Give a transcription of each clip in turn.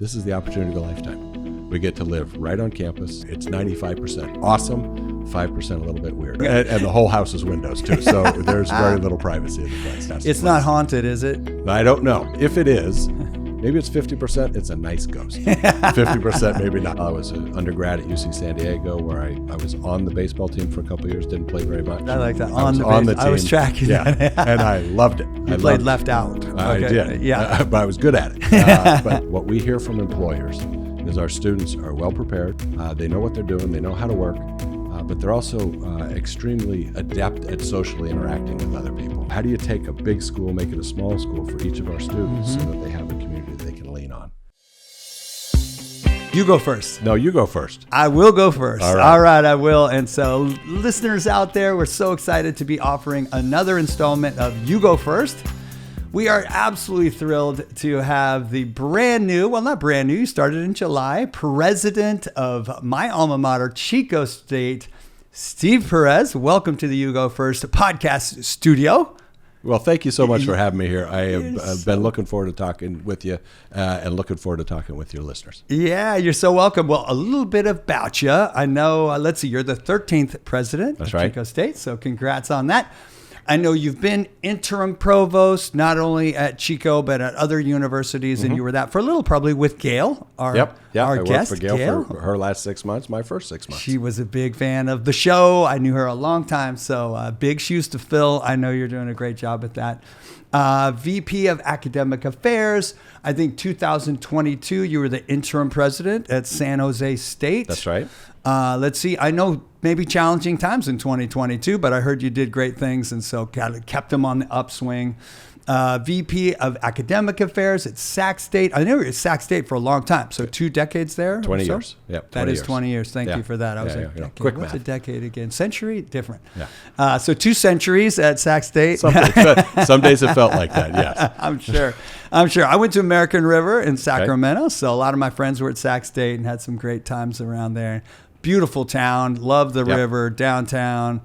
This is the opportunity of a lifetime. We get to live right on campus. It's 95% awesome, 5% a little bit weird. And the whole house is windows too, so there's very little privacy in the place. It's not haunted, is it? I don't know. If it is, maybe it's 50%, it's a nice ghost. 50% maybe not. I was an undergrad at UC San Diego where I was on the baseball team for a couple of years, didn't play very much. I like that. On the team. I was tracking that. And I loved it. You played left out. I did. Yeah. But I was good at it. But what we hear from employers is our students are well prepared. They know what they're doing. They know how to work. But they're also extremely adept at socially interacting with other people. How do you take a big school, make it a small school for each of our students so that they have a community that they can lean on? You go first. No, you go first. I will go first. All right, I will. And so listeners out there, we're so excited to be offering another installment of You Go First. We are absolutely thrilled to have the brand new, well, not brand new, you started in July, president of my alma mater, Chico State, Steve Perez. Welcome to the You Go First podcast studio. Well, thank you so much for having me here. I have been looking forward to talking with you and looking forward to talking with your listeners. Yeah, you're so welcome. Well, a little bit about you. I know, let's see, you're the 13th president of Chico State, so congrats on that. I know you've been interim provost, not only at Chico, but at other universities, and you were that for a little, probably with Gail, our guest. I worked for Gail for her last 6 months, my first 6 months. She was a big fan of the show. I knew her a long time, so big shoes to fill. I know you're doing a great job at that. VP of Academic Affairs. I think 2022, you were the interim president at San Jose State. That's right. Let's see. I know maybe challenging times in 2022, but I heard you did great things, and so kept them on the upswing. VP of Academic Affairs at Sac State. I knew you were at Sac State for a long time, so 2 decades there? 20 years. Yep, that is 20 years. Thank you for that. I was like, quick what's math. a decade again? Century? Different. Yeah. So 2 centuries at Sac State. Some days it felt like that, yes. I'm sure. I went to American River in Sacramento, so a lot of my friends were at Sac State and had some great times around there. Beautiful town. Love the river, downtown.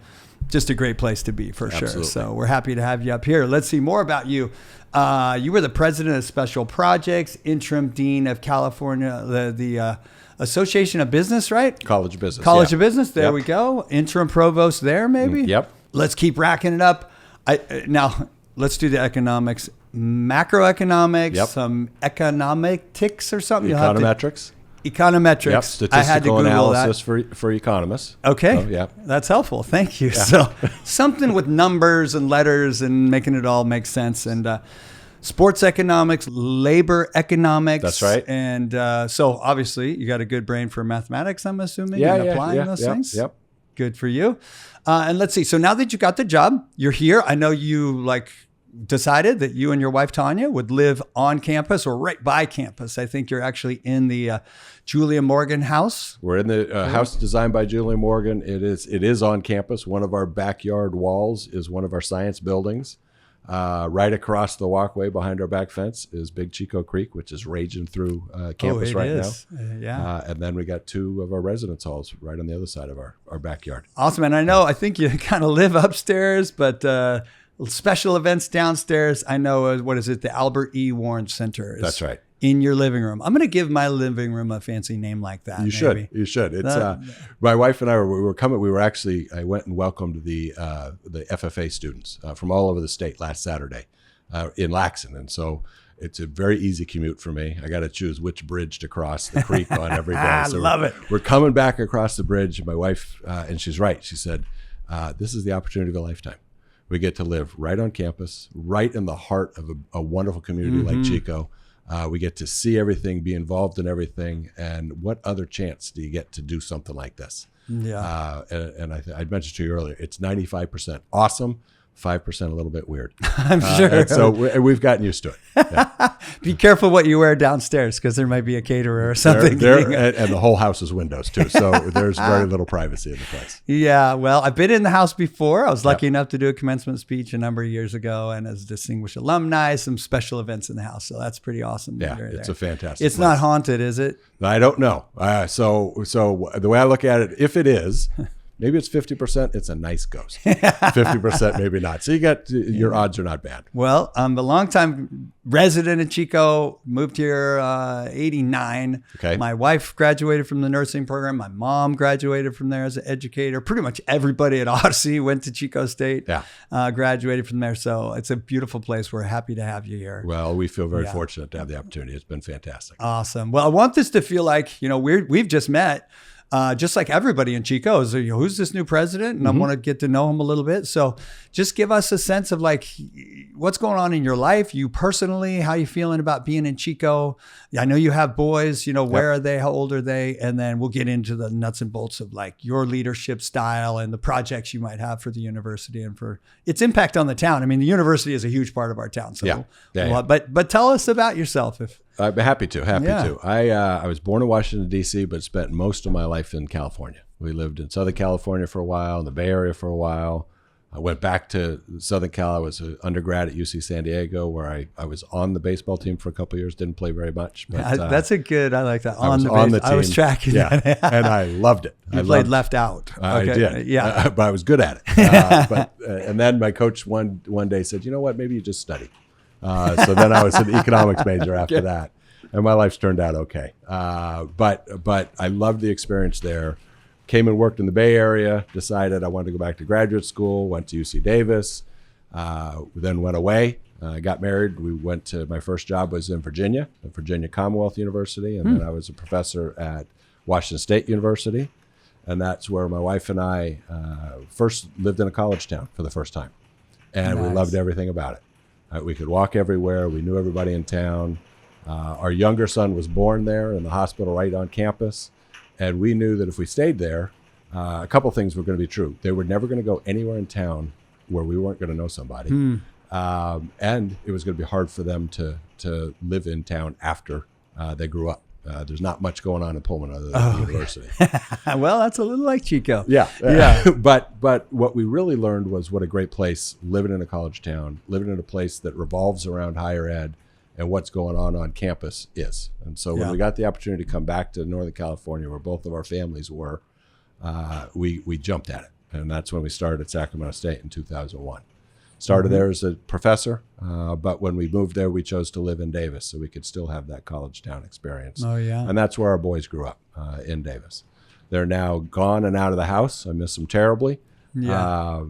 Just a great place to be for sure. So we're happy to have you up here. Let's see more about you. You were the president of Special Projects, interim dean of California, the Association of Business, right? College of Business. College of Business. There we go. Interim provost there, maybe? Yep. Let's keep racking it up. Now, let's do the economics. Macroeconomics, some econometrics or something. Econometrics. Econometrics. Yep, statistical analysis for economists. Okay. So, that's helpful. Thank you. Yeah. So something with numbers and letters and making it all make sense. And sports economics, labor economics. That's right. And so obviously you got a good brain for mathematics, I'm assuming, and applying those things. Yep. Good for you. And let's see. So now that you got the job, you're here. I know you decided that you and your wife Tanya would live on campus or right by campus. I think you're actually in the Julia Morgan house. We're in the house designed by Julia Morgan. It is on campus. One of our backyard walls is one of our science buildings. Right across the walkway behind our back fence is Big Chico Creek, which is raging through campus now. And then we got 2 of our residence halls right on the other side of our backyard. Awesome. And I think you kind of live upstairs, but special events downstairs. I know, what is it? The Albert E. Warren Center. That's right. In your living room. I'm going to give my living room a fancy name like that. You should. It's my wife and I were coming. I went and welcomed the FFA students from all over the state last Saturday in Laxon, and so it's a very easy commute for me. I got to choose which bridge to cross the creek on every day. So love it. We're coming back across the bridge. My wife and she's right. She said, "This is the opportunity of a lifetime. We get to live right on campus, right in the heart of a wonderful community like Chico. We get to see everything, be involved in everything. And what other chance do you get to do something like this?" Yeah. And I mentioned to you earlier, it's 95% awesome, 5% a little bit weird. I'm sure. And so we've gotten used to it. Yeah. Be careful what you wear downstairs, because there might be a caterer or something. And the whole house is windows too. So there's very little privacy in the place. Yeah. Well, I've been in the house before. I was lucky enough to do a commencement speech a number of years ago, and as a distinguished alumni, some special events in the house. So that's pretty awesome. Yeah. It's a fantastic It's place. not haunted, is it? I don't know. So the way I look at it, if it is, Maybe it's 50%. It's a nice ghost. 50%, maybe not. So your odds are not bad. Well, I'm a longtime resident in Chico, moved here 89. Okay. My wife graduated from the nursing program. My mom graduated from there as an educator. Pretty much everybody at Odyssey went to Chico State, graduated from there. So it's a beautiful place. We're happy to have you here. Well, we feel very fortunate to have the opportunity. It's been fantastic. Awesome. Well, I want this to feel like, we've just met. Just like everybody in Chico is, who's this new president? And I want to get to know him a little bit. So just give us a sense of like, what's going on in your life, you personally, how you feeling about being in Chico? I know you have boys, where are they? How old are they? And then we'll get into the nuts and bolts of like your leadership style and the projects you might have for the university and for its impact on the town. I mean, the university is a huge part of our town. So, but tell us about yourself. I'd be happy to. I was born in Washington, D.C., but spent most of my life in California. We lived in Southern California for a while, in the Bay Area for a while. I went back to Southern Cal. I was an undergrad at UC San Diego, where I was on the baseball team for a couple of years. Didn't play very much. But, that's a good. I like that. On the team. I was tracking that. And I loved it. You played left out. I did. Yeah, but I was good at it. And then my coach one day said, "You know what? Maybe you just study." So then I was an economics major after that, and my life's turned out okay. But I loved the experience there. Came and worked in the Bay Area, decided I wanted to go back to graduate school, went to UC Davis, then went away, got married. My first job was in Virginia, at Virginia Commonwealth University, and then I was a professor at Washington State University. And that's where my wife and I first lived in a college town for the first time. And we loved everything about it. We could walk everywhere. We knew everybody in town. Our younger son was born there in the hospital right on campus. And we knew that if we stayed there, a couple things were going to be true. They were never going to go anywhere in town where we weren't going to know somebody. And it was going to be hard for them to live in town after they grew up. There's not much going on in Pullman other than the university. Well, that's a little like Chico. Yeah. But what we really learned was what a great place living in a college town, living in a place that revolves around higher ed, and what's going on campus is. And so when we got the opportunity to come back to Northern California, where both of our families were, we jumped at it. And that's when we started at Sacramento State in 2001. Started there as a professor, but when we moved there, we chose to live in Davis so we could still have that college town experience. Oh, yeah. And that's where our boys grew up, in Davis. They're now gone and out of the house. I miss them terribly, a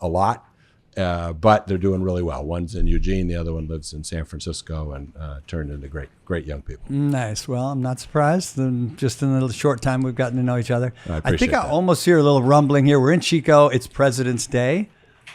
lot. But they're doing really well. One's in Eugene, the other one lives in San Francisco, and turned into great young people. Nice. Well, I'm not surprised. Just in the short time we've gotten to know each other. I think I almost hear a little rumbling here. We're in Chico. It's President's Day,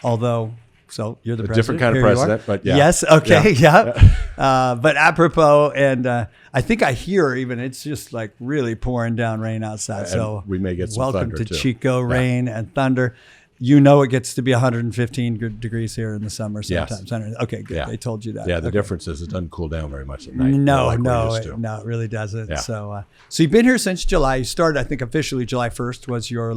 although. So you're the president. Different kind of president, but yeah. Yes. Okay. Yeah. But apropos, and I think I hear even it's just like really pouring down rain outside. And so we may get some welcome thunder to too. Chico, rain and thunder. It gets to be 115 degrees here in the summer sometimes. Yes. Okay, good. Yeah. They told you that. Yeah, the difference is it doesn't cool down very much at night. No, it really doesn't. Yeah. So you've been here since July. You started, I think, officially July 1st was your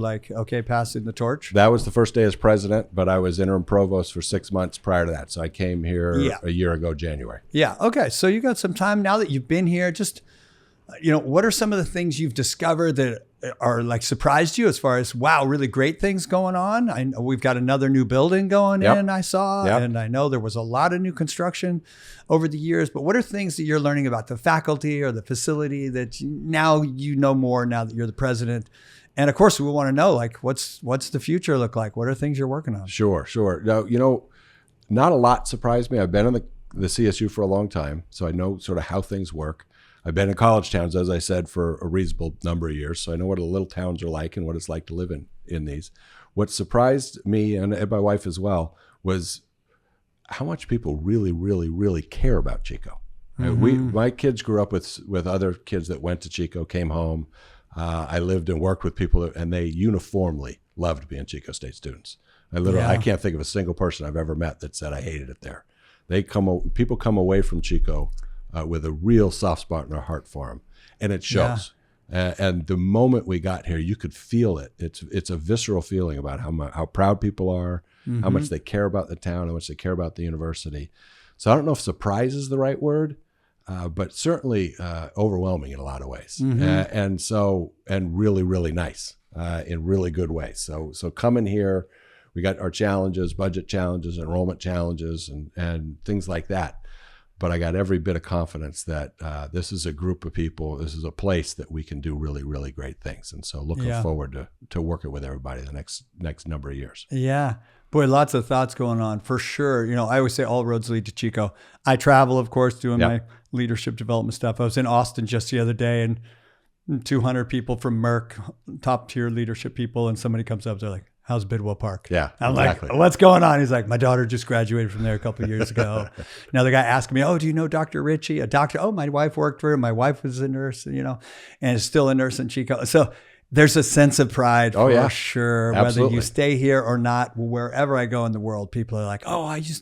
passing the torch. That was the first day as president, but I was interim provost for 6 months prior to that. So I came here a year ago, January. Yeah. Okay. So you got some time now that you've been here. Just, what are some of the things you've discovered that are like surprised you as far as, wow, really great things going on? I know we've got another new building going in, I saw, and I know there was a lot of new construction over the years, but what are things that you're learning about the faculty or the facility that now you know more now that you're the president? And of course, we want to know, like, what's the future look like? What are things you're working on? Sure. Now, not a lot surprised me. I've been in the CSU for a long time, so I know sort of how things work. I've been in college towns, as I said, for a reasonable number of years, so I know what the little towns are like and what it's like to live in these. What surprised me and my wife as well was how much people really, really, really care about Chico. My kids grew up with other kids that went to Chico, came home. I lived and worked with people, and they uniformly loved being Chico State students. I can't think of a single person I've ever met that said I hated it there. People come away from Chico with a real soft spot in our heart for them, and it shows. And the moment we got here, you could feel it. It's a visceral feeling about how proud people are, how much they care about the town, how much they care about the university. So I don't know if surprise is the right word, but certainly overwhelming in a lot of ways, and really, really nice. in really good ways. So coming here, we got our challenges, budget challenges, enrollment challenges, and things like that. But I got every bit of confidence that this is a group of people, this is a place that we can do really, really great things. And so looking forward to working with everybody the next number of years. Yeah. Boy, lots of thoughts going on for sure. You know, I always say all roads lead to Chico. I travel, of course, doing my leadership development stuff. I was in Austin just the other day, and 200 people from Merck, top tier leadership people, and somebody comes up, they're like, how's Bidwell Park? Yeah, I'm exactly. like, what's going on? He's like, my daughter just graduated from there a couple of years ago. Another guy asked me, oh, do you know Dr. Ritchie? A doctor? Oh, my wife worked for him. My wife was a nurse, you know, and is still a nurse in Chico. So there's a sense of pride for sure. Absolutely. Whether you stay here or not, wherever I go in the world, people are like, oh, is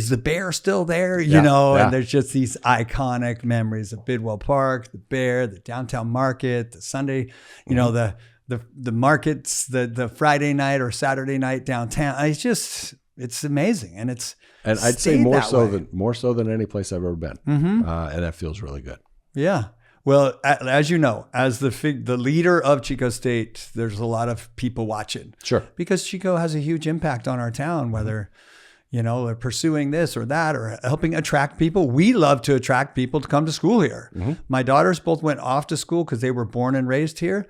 the bear still there? You know, and there's just these iconic memories of Bidwell Park, the bear, the downtown market, the Sunday, you know, the markets, the Friday night or Saturday night downtown. It's amazing. And I'd say more so than any place I've ever been. And that feels really good. Yeah. Well, as you know, as the leader of Chico State, there's a lot of people watching. Sure. Because Chico has a huge impact on our town, whether, you know, they're pursuing this or that or helping attract people. We love to attract people to come to school here. My daughters both went off to school because they were born and raised here.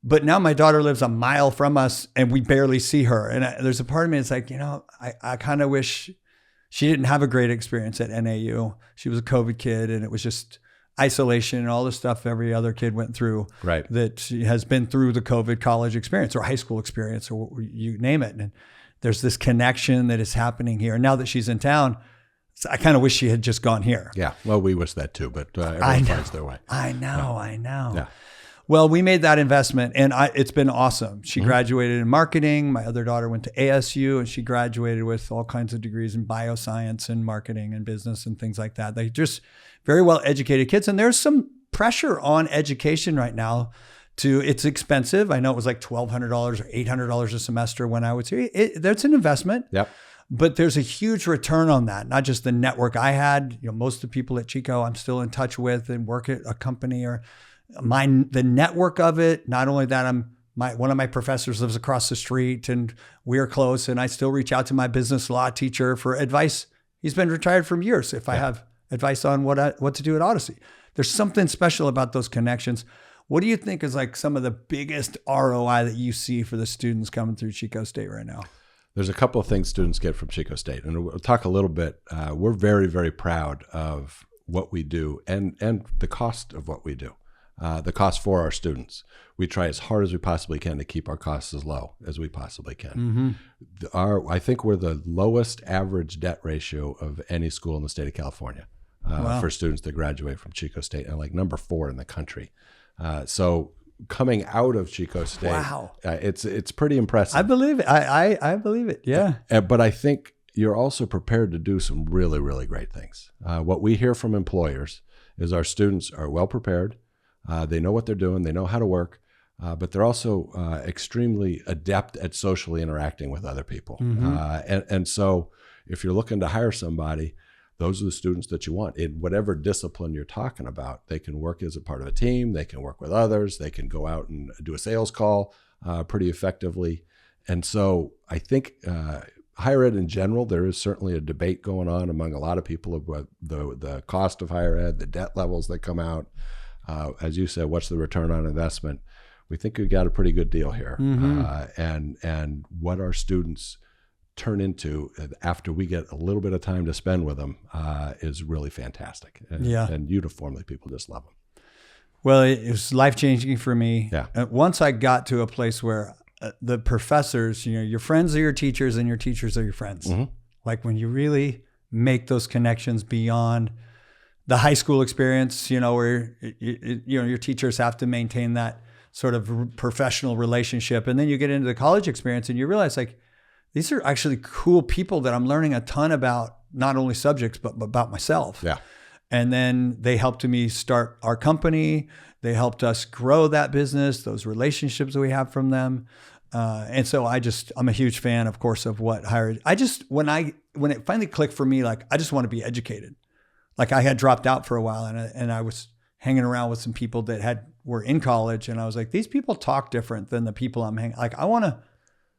But now my daughter lives a mile from us and we barely see her. And there's a part of me that's like, you know, I kind of wish she didn't have a great experience at NAU. She was a COVID kid, and it was just isolation and all the stuff every other kid went through, that has been through the COVID college experience or high school experience or you name it. And there's this connection that is happening here. And now that she's in town, I kind of wish she had just gone here. Yeah. Well, we wish that too, but everyone finds their way. I know. Yeah. Well, we made that investment, and it's been awesome. She graduated in marketing. My other daughter went to ASU, and she graduated with all kinds of degrees in bioscience and marketing and business and things like that. They're just very well educated kids, and there's some pressure on education right now. It's expensive. I know it was like $1,200 or $800 a semester when I was here. That's an investment. Yep. But there's a huge return on that. Not just the network I had. You know, most of the people at Chico I'm still in touch with and work at a company or the network of it. Not only that, one of my professors lives across the street and we're close, and I still reach out to my business law teacher for advice. He's been retired for years. If I have advice on what to do at Odyssey, there's something special about those connections. What do you think is like some of the biggest ROI that you see for the students coming through Chico State right now? There's a couple of things students get from Chico State, and we'll talk a little bit. We're very, very proud of what we do and the cost of what we do. The cost for our students. We try as hard as we possibly can to keep our costs as low as we possibly can. I think we're the lowest average debt ratio of any school in the state of California for students that graduate from Chico State, and like number 4 in the country. So coming out of Chico State, it's pretty impressive. I believe it. I believe it. Yeah. But I think you're also prepared to do some really, really great things. What we hear from employers is our students are well prepared. They know what they're doing. They know how to work, but they're also extremely adept at socially interacting with other people. And so if you're looking to hire somebody, those are the students that you want in whatever discipline you're talking about. They can work as a part of a team. They can work with others. They can go out and do a sales call pretty effectively. And so I think higher ed in general, there is certainly a debate going on among a lot of people about the cost of higher ed, the debt levels that come out. As you said, what's the return on investment? We think we've got a pretty good deal here. And what our students turn into after we get a little bit of time to spend with them is really fantastic. And uniformly, people just love them. Well, it was life-changing for me. Yeah. Once I got to a place where the professors, you know, your friends are your teachers and your teachers are your friends. Like when you really make those connections beyond the high school experience, you know, where your teachers have to maintain that sort of professional relationship. And then you get into the college experience and you realize like, these are actually cool people that I'm learning a ton about, not only subjects, but about myself. Yeah. And then they helped me start our company. They helped us grow that business, those relationships that we have from them. And so I'm a huge fan, of course, of what higher ed. When it finally clicked for me, like, I just want to be educated. Like I had dropped out for a while and I was hanging around with some people that were in college, and I was like, these people talk different than the people I'm hanging. Like I want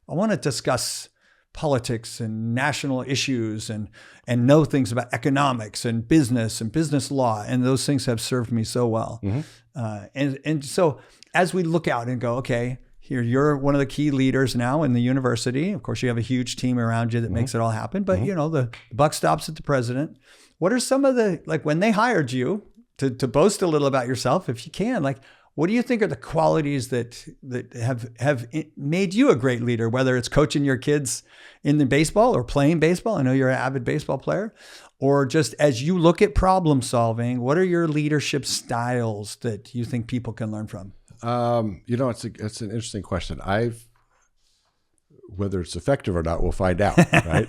to discuss politics and national issues and know things about economics and business law, and those things have served me so well. And so as we look out and go, okay, here you're one of the key leaders now in the university. Of course, you have a huge team around you that makes it all happen. But the buck stops at the president. What are some of the, like when they hired you, to boast a little about yourself, if you can, like, what do you think are the qualities that have made you a great leader, whether it's coaching your kids in the baseball or playing baseball? I know you're an avid baseball player. Or just as you look at problem solving, what are your leadership styles that you think people can learn from? It's an interesting question. Whether it's effective or not, we'll find out, right?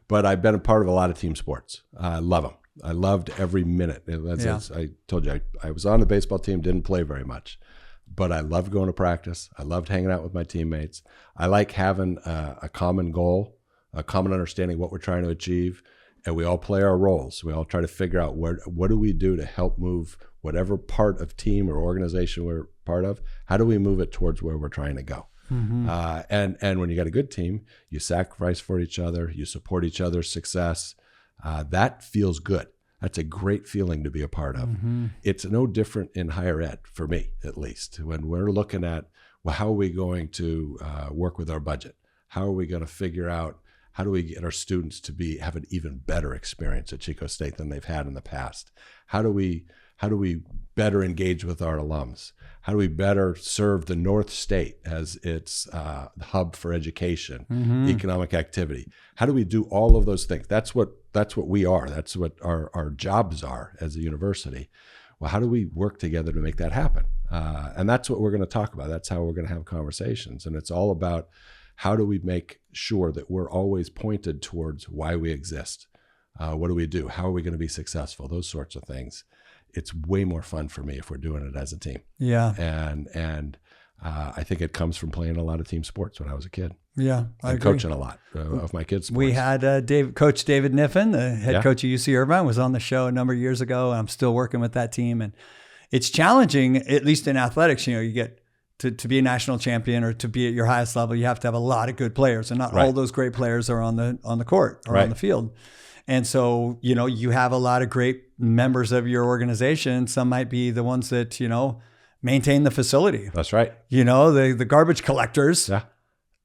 But I've been a part of a lot of team sports. I love them. I loved every minute. As I told you, I was on the baseball team, didn't play very much, but I loved going to practice. I loved hanging out with my teammates. I like having a common goal, a common understanding of what we're trying to achieve, and we all play our roles. We all try to figure out what do we do to help move whatever part of team or organization we're part of. How do we move it towards where we're trying to go? And when you got a good team, you sacrifice for each other, you support each other's success. That feels good. That's a great feeling to be a part of. It's no different in higher ed, for me at least, when we're looking at, well, how are we going to work with our budget? How are we going to figure out, how do we get our students to have an even better experience at Chico State than they've had in the past? How do we better engage with our alums? How do we better serve the North State as its hub for education, economic activity? How do we do all of those things? That's what we are. That's what our jobs are as a university. Well, how do we work together to make that happen? And that's what we're going to talk about. That's how we're going to have conversations. And it's all about how do we make sure that we're always pointed towards why we exist? What do we do? How are we going to be successful? Those sorts of things. It's way more fun for me if we're doing it as a team. Yeah. And I think it comes from playing a lot of team sports when I was a kid. Yeah, I agree. Coaching a lot of my kids' sports. We had Coach David Niffen, the head coach of UC Irvine, was on the show a number of years ago. I'm still working with that team, and it's challenging, at least in athletics. You get to be a national champion or to be at your highest level, you have to have a lot of good players, and not all those great players are on the court or on the field. And so, you have a lot of great members of your organization. Some might be the ones that, maintain the facility. That's right. The garbage collectors. Yeah.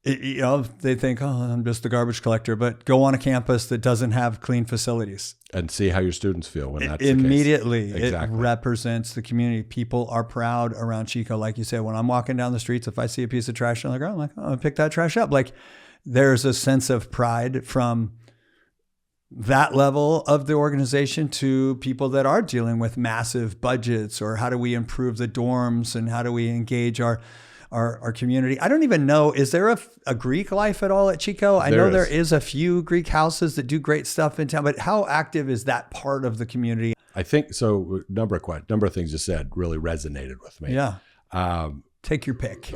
They think, oh, I'm just the garbage collector, but go on a campus that doesn't have clean facilities. And see how your students feel when that's immediately the case. Exactly. It represents the community. People are proud around Chico. Like you said, when I'm walking down the streets, if I see a piece of trash on the ground, I'm like, oh, I'll pick that trash up. Like there's a sense of pride from that level of the organization to people that are dealing with massive budgets, or how do we improve the dorms and how do we engage our community. I don't even know, is there a Greek life at all at Chico? I know there is a few Greek houses that do great stuff in town, but how active is that part of the community? I think so. Number of things you said really resonated with me. Yeah. Take your pick.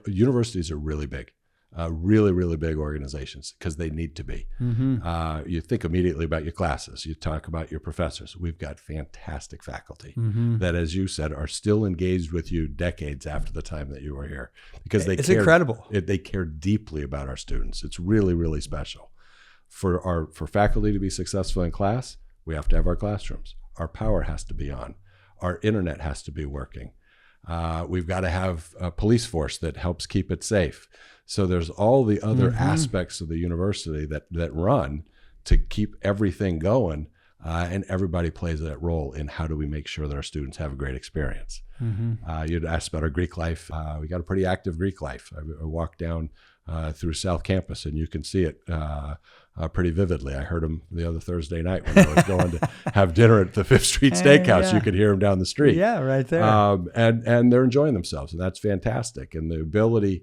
Universities are really big. Really, really big organizations because they need to be. You think immediately about your classes. You talk about your professors. We've got fantastic faculty that, as you said, are still engaged with you decades after the time that you were here because it's incredible. They care deeply about our students. It's really, really special. For faculty to be successful in class, we have to have our classrooms. Our power has to be on. Our internet has to be working. We've got to have a police force that helps keep it safe. So there's all the other aspects of the university that run to keep everything going, and everybody plays that role in how do we make sure that our students have a great experience. You'd asked about our Greek life. We got a pretty active Greek life. I walked down through South Campus, and you can see it pretty vividly. I heard them the other Thursday night when I was going to have dinner at the Fifth Street Steakhouse. You could hear them down the street. Yeah, right there. And they're enjoying themselves, and that's fantastic. And the ability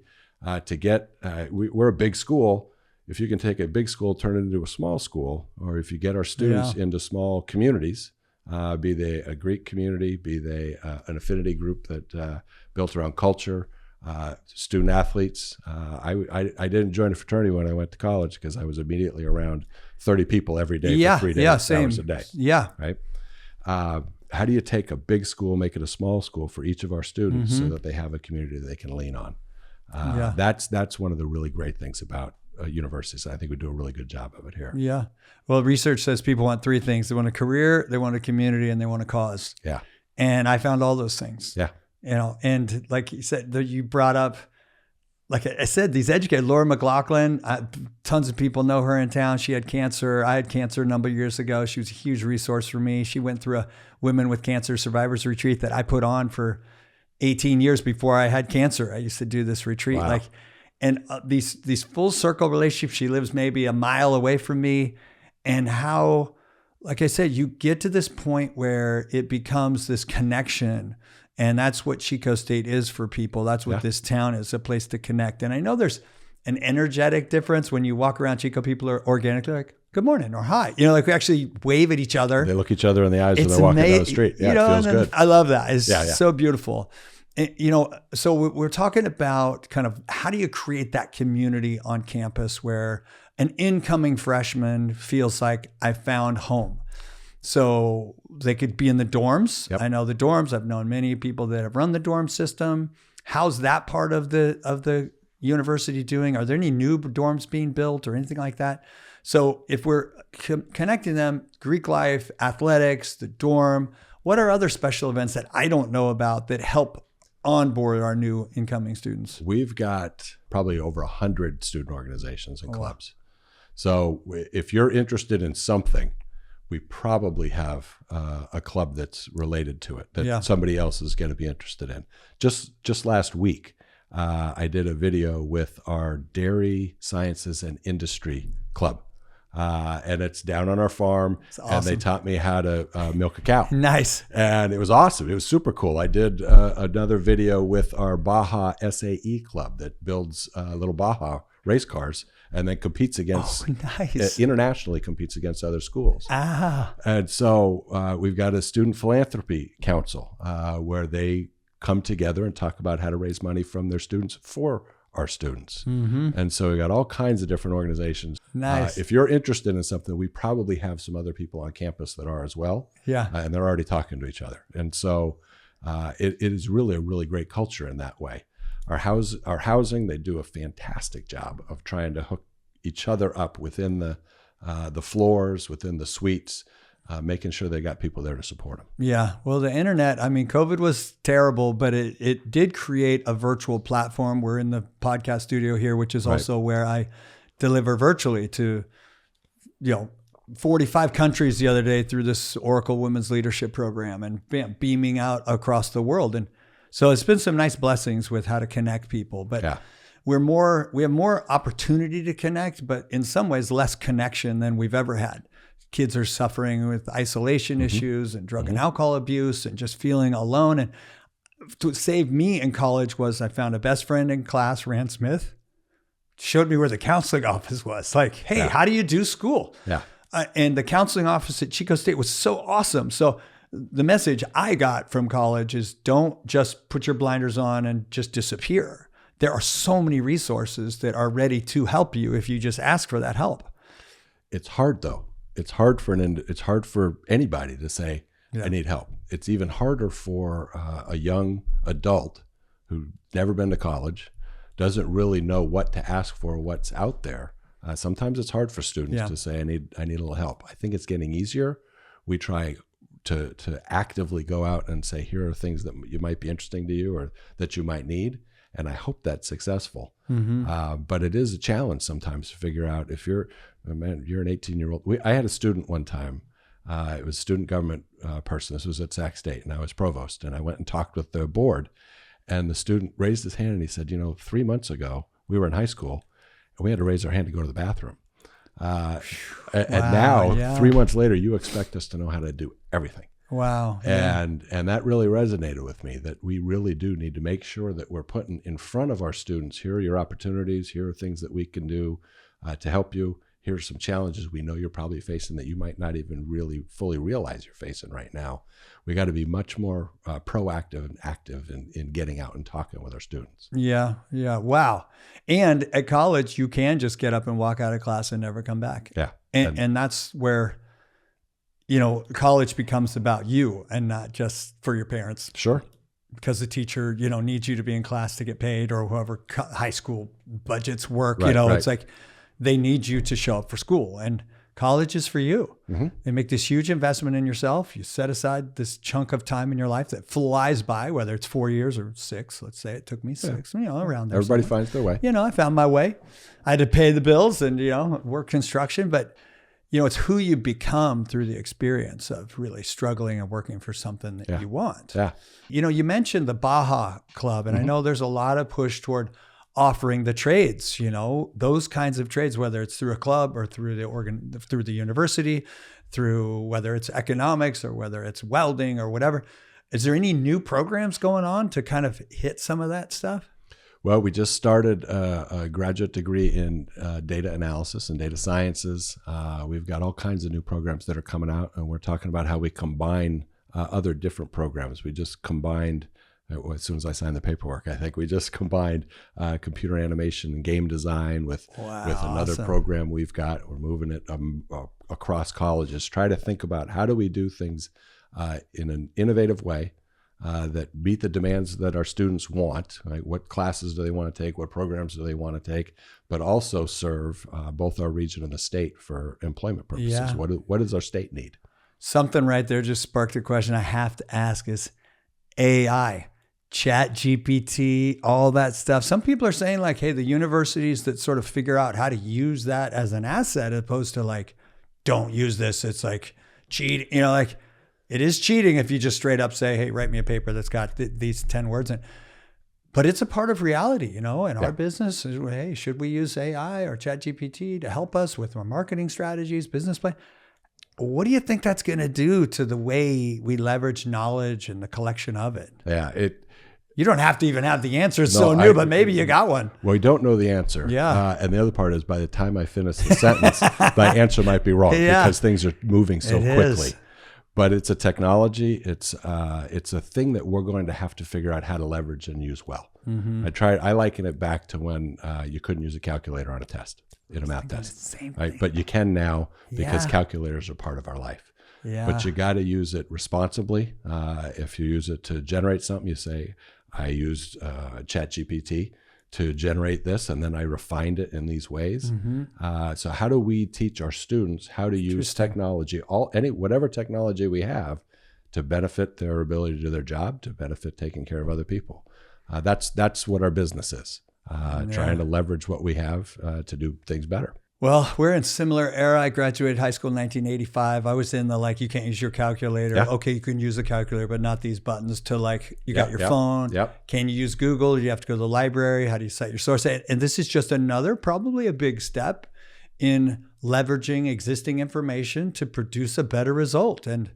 to get, we're a big school. If you can take a big school, turn it into a small school, or if you get our students into small communities, be they a Greek community, be they an affinity group that built around culture, student athletes. I didn't join a fraternity when I went to college because I was immediately around 30 people every day for 3 days, hours a day. Yeah. Right. how do you take a big school, make it a small school for each of our students so that they have a community that they can lean on? That's one of the really great things about universities. I think we do a really good job of it here. Yeah. Well, research says people want three things. They want a career, they want a community, and they want a cause. Yeah. And I found all those things. Yeah. And like you said, you brought up, like I said, these educators, Laura McLaughlin, tons of people know her in town. She had cancer. I had cancer a number of years ago. She was a huge resource for me. She went through a Women with Cancer Survivors Retreat that I put on for 18 years before I had cancer. I used to do this retreat. Wow. And these full circle relationships. She lives maybe a mile away from me. And how, like I said, you get to this point where it becomes this connection. And that's what Chico State is for people. That's what this town is, a place to connect. And I know there's an energetic difference when you walk around Chico. People are organically like, good morning or hi. Like we actually wave at each other. They look each other in the eyes when they're walking down the street. Yeah, it feels good. I love that. It's so beautiful. And, so we're talking about kind of how do you create that community on campus where an incoming freshman feels like I found home. So they could be in the dorms. Yep. I know the dorms. I've known many people that have run the dorm system. How's that part of the university doing? Are there any new dorms being built or anything like that? So if we're connecting them, Greek life, athletics, the dorm, what are other special events that I don't know about that help onboard our new incoming students? We've got probably over 100 student organizations and clubs. So if you're interested in something, we probably have a club that's related to it that somebody else is going to be interested in. Just last week, I did a video with our Dairy Sciences and Industry Club. And it's down on our farm, and they taught me how to milk a cow. Nice. And it was awesome. It was super cool. I did another video with our Baja SAE club that builds little Baja race cars and then competes against, internationally competes against other schools. And so we've got a student philanthropy council where they come together and talk about how to raise money from their students for our students. And so we got all kinds of different organizations. Nice. If you're interested in something, we probably have some other people on campus that are as well. Yeah. And they're already talking to each other. And so it is really a really great culture in that way. Our housing, they do a fantastic job of trying to hook each other up within the floors, within the suites, making sure they got people there to support them. Yeah. Well, the internet, I mean, COVID was terrible, but it did create a virtual platform. We're in the podcast studio here, which is also where I deliver virtually to, 45 countries the other day through this Oracle Women's Leadership Program and beaming out across the world. And so it's been some nice blessings with how to connect people, but we have more opportunity to connect, but in some ways less connection than we've ever had. Kids are suffering with isolation issues and drug and alcohol abuse and just feeling alone. And to save me in college was I found a best friend in class, Rand Smith, showed me where the counseling office was. Like, hey, how do you do school? Yeah. And the counseling office at Chico State was so awesome. So the message I got from college is don't just put your blinders on and just disappear. There are so many resources that are ready to help you if you just ask for that help. It's hard though. It's hard for anybody to say, I need help. It's even harder for a young adult who's never been to college, doesn't really know what to ask for, what's out there. Sometimes it's hard for students to say, I need a little help. I think it's getting easier. We try to actively go out and say, here are things that you might be interesting to you or that you might need. And I hope that's successful. But it is a challenge sometimes to figure out if you're an 18-year-old. I had a student one time. It was a student government person. This was at Sac State, and I was provost. And I went and talked with the board. And the student raised his hand and he said, 3 months ago, we were in high school, and we had to raise our hand to go to the bathroom. And now, 3 months later, you expect us to know how to do everything. Wow. And that really resonated with me, that we really do need to make sure that we're putting in front of our students, here are your opportunities, here are things that we can do to help you. Here are some challenges we know you're probably facing that you might not even really fully realize you're facing right now. We got to be much more proactive and active in getting out and talking with our students. Yeah. Wow. And at college, you can just get up and walk out of class and never come back. Yeah. And that's where college becomes about you and not just for your parents. Sure. Because the teacher, needs you to be in class to get paid, or whoever high school budgets work, Right. It's like they need you to show up for school, and college is for you. Mm-hmm. They make this huge investment in yourself. You set aside this chunk of time in your life that flies by, whether it's 4 years or 6. Let's say it took me 6, around there. Everybody somewhere. finds their way. I found my way. I had to pay the bills and, work construction, but it's who you become through the experience of really struggling and working for something that you want. Yeah. You mentioned the Baja Club, and I know there's a lot of push toward offering the trades, those kinds of trades, whether it's through a club or through the university, through whether it's economics or whether it's welding or whatever. Is there any new programs going on to kind of hit some of that stuff? Well, we just started a graduate degree in data analysis and data sciences. We've got all kinds of new programs that are coming out, and we're talking about how we combine other different programs. We just combined, as soon as I signed the paperwork, I think we just combined computer animation and game design with another awesome. program we've got. We're moving it across colleges, try to think about how do we do things in an innovative way that meet the demands that our students want, right? What classes do they want to take? What programs do they want to take? But also serve both our region and the state for employment purposes. Yeah. What does our state need? Something right there just sparked a question I have to ask is AI, Chat GPT, all that stuff. Some people are saying like, hey, the universities that sort of figure out how to use that as an asset, as opposed to like, don't use this. It's like cheat, like, it is cheating if you just straight up say, hey, write me a paper that's got these 10 words in it. But it's a part of reality, in our business. Hey, should we use AI or ChatGPT to help us with our marketing strategies, business plan? What do you think that's going to do to the way we leverage knowledge and the collection of it? Yeah, You don't have to even have the answer. It's so new, but maybe you got one. Well, we don't know the answer. Yeah. And the other part is by the time I finish the sentence, my answer might be wrong because things are moving so quickly. But it's a technology. It's a thing that we're going to have to figure out how to leverage and use well. Mm-hmm. I liken it back to when you couldn't use a calculator on a test, in a math test. Same right? thing. But you can now because calculators are part of our life. Yeah. But you got to use it responsibly. If you use it to generate something, you say, I used ChatGPT to generate this, and then I refined it in these ways. Mm-hmm. So how do we teach our students how to use technology, whatever technology we have, to benefit their ability to do their job, to benefit taking care of other people? That's what our business is, trying to leverage what we have to do things better. Well, we're in similar era. I graduated high school in 1985. I was in the you can't use your calculator. Yeah. Okay, you can use a calculator, but not these buttons, to you got your Yep. phone. Yep. Can you use Google? You have to go to the library. How do you cite your source? And this is just another, probably a big step in leveraging existing information to produce a better result. And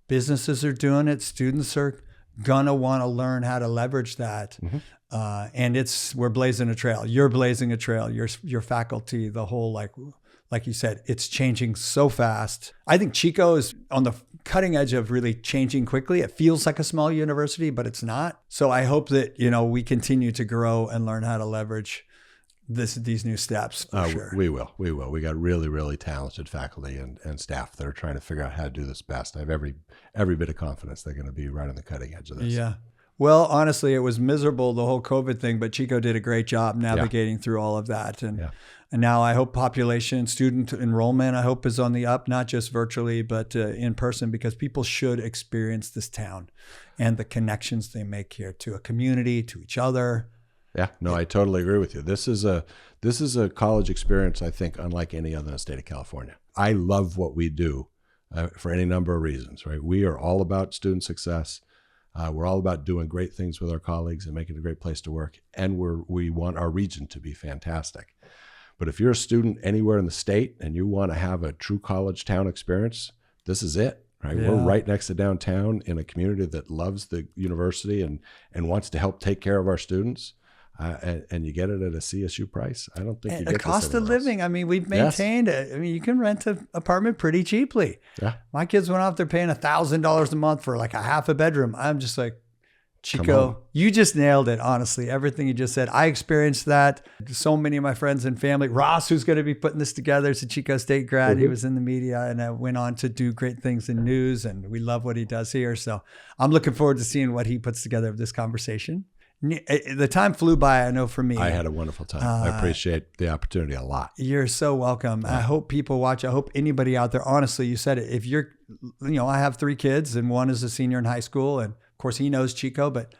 businesses are doing it. Students are going to want to learn how to leverage that. Mm-hmm. And we're blazing a trail. You're blazing a trail. Your faculty, the whole, like you said, it's changing so fast. I think Chico is on the cutting edge of really changing quickly. It feels like a small university, but it's not. So I hope that, we continue to grow and learn how to leverage these new steps. For sure. We will. We got really, really talented faculty and staff that are trying to figure out how to do this best. I have every bit of confidence they're going to be right on the cutting edge of this. Yeah. Well, honestly, it was miserable, the whole COVID thing, but Chico did a great job navigating through all of that. And now I hope student enrollment, I hope, is on the up, not just virtually, but in person, because people should experience this town and the connections they make here to a community, to each other. Yeah, no, I totally agree with you. This is a college experience, I think, unlike any other in the state of California. I love what we do for any number of reasons, right? We are all about student success. We're all about doing great things with our colleagues and making it a great place to work. And we want our region to be fantastic. But if you're a student anywhere in the state and you want to have a true college town experience, this is it, right? Yeah. We're right next to downtown in a community that loves the university and wants to help take care of our students. And you get it at a CSU price. I don't think you get the cost of living. I mean, we've maintained it. I mean, you can rent an apartment pretty cheaply. Yeah. My kids went off there paying $1,000 a month for like a half a bedroom. I'm just like, Chico, you just nailed it, honestly. Everything you just said. I experienced that. So many of my friends and family. Ross, who's going to be putting this together, is a Chico State grad. Mm-hmm. He was in the media and went on to do great things in news, and we love what he does here. So I'm looking forward to seeing what he puts together of this conversation. The time flew by, I know, for me. I had a wonderful time. I appreciate the opportunity a lot. You're so welcome. I hope people watch. I hope anybody out there, honestly, you said it. If you're, I have 3 kids and one is a senior in high school, and of course he knows Chico, but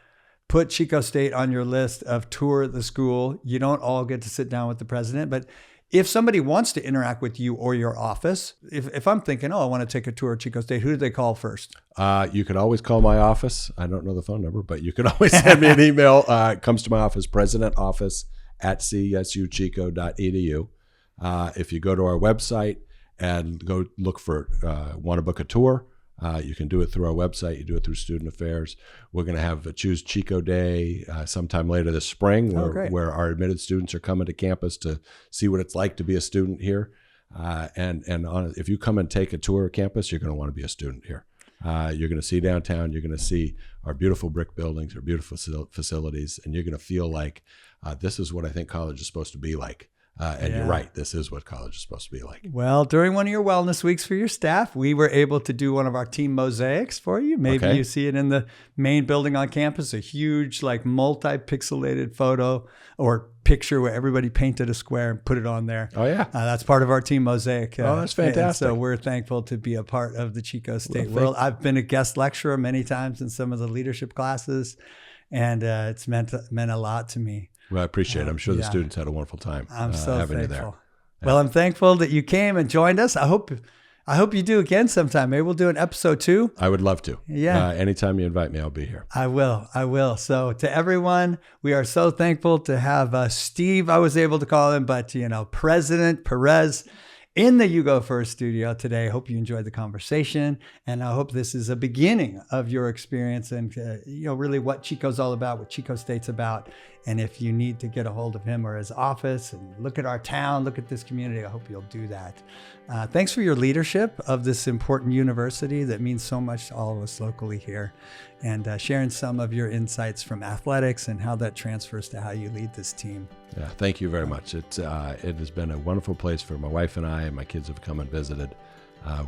put Chico State on your list of tour the school. You don't all get to sit down with the president, but if somebody wants to interact with you or your office, if I'm thinking, I want to take a tour of Chico State, who do they call first? You could always call my office. I don't know the phone number, but you can always send me an email. It comes to my office, presidentoffice@csuchico.edu. If you go to our website and go look for, want to book a tour, you can do it through our website. You do it through Student Affairs. We're going to have a Choose Chico Day sometime later this spring where our admitted students are coming to campus to see what it's like to be a student here. If you come and take a tour of campus, you're going to want to be a student here. You're going to see downtown. You're going to see our beautiful brick buildings, our beautiful facilities, and you're going to feel like this is what I think college is supposed to be like. You're right. This is what college is supposed to be like. Well, during one of your wellness weeks for your staff, we were able to do one of our team mosaics for you. Maybe you see it in the main building on campus, a huge, multi-pixelated photo or picture where everybody painted a square and put it on there. Oh, yeah. That's part of our team mosaic. That's fantastic. So we're thankful to be a part of the Chico State world. I've been a guest lecturer many times in some of the leadership classes, and it's meant a lot to me. Well, I appreciate it. I'm sure the students had a wonderful time. I'm so having thankful. You there. Yeah. Well, I'm thankful that you came and joined us. I hope you do again sometime. Maybe we'll do an episode 2. I would love to. Yeah. Anytime you invite me, I'll be here. I will. So to everyone, we are so thankful to have Steve, I was able to call him, but President Perez in the You Go First studio today. Hope you enjoyed the conversation, and I hope this is a beginning of your experience and really what Chico's all about, what Chico State's about. And if you need to get a hold of him or his office and look at our town, look at this community, I hope you'll do that. Thanks for your leadership of this important university that means so much to all of us locally here, and sharing some of your insights from athletics and how that transfers to how you lead this team. Yeah, thank you very much. It has been a wonderful place for my wife and I, and my kids have come and visited.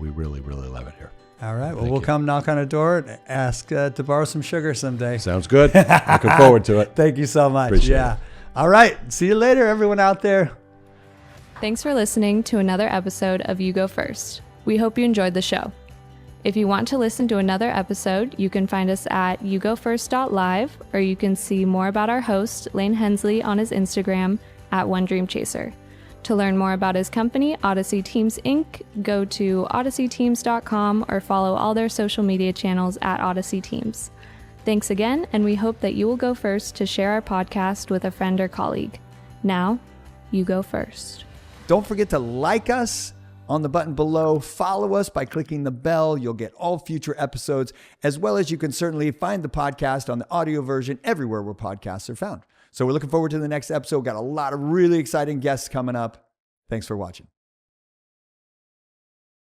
We really, really love it here. All right. Well, we'll come knock on a door and ask to borrow some sugar someday. Sounds good. Looking forward to it. Thank you so much. Appreciate it. All right. See you later, everyone out there. Thanks for listening to another episode of You Go First. We hope you enjoyed the show. If you want to listen to another episode, you can find us at yougofirst.live, or you can see more about our host, Lain Hensley, on his Instagram at OneDreamChaser. To learn more about his company, Odyssey Teams Inc., go to odysseyteams.com or follow all their social media channels at Odyssey Teams. Thanks again, and we hope that you will go first to share our podcast with a friend or colleague. Now, you go first. Don't forget to like us on the button below. Follow us by clicking the bell. You'll get all future episodes, as well as you can certainly find the podcast on the audio version everywhere where podcasts are found. So we're looking forward to the next episode. Got a lot of really exciting guests coming up. Thanks for watching.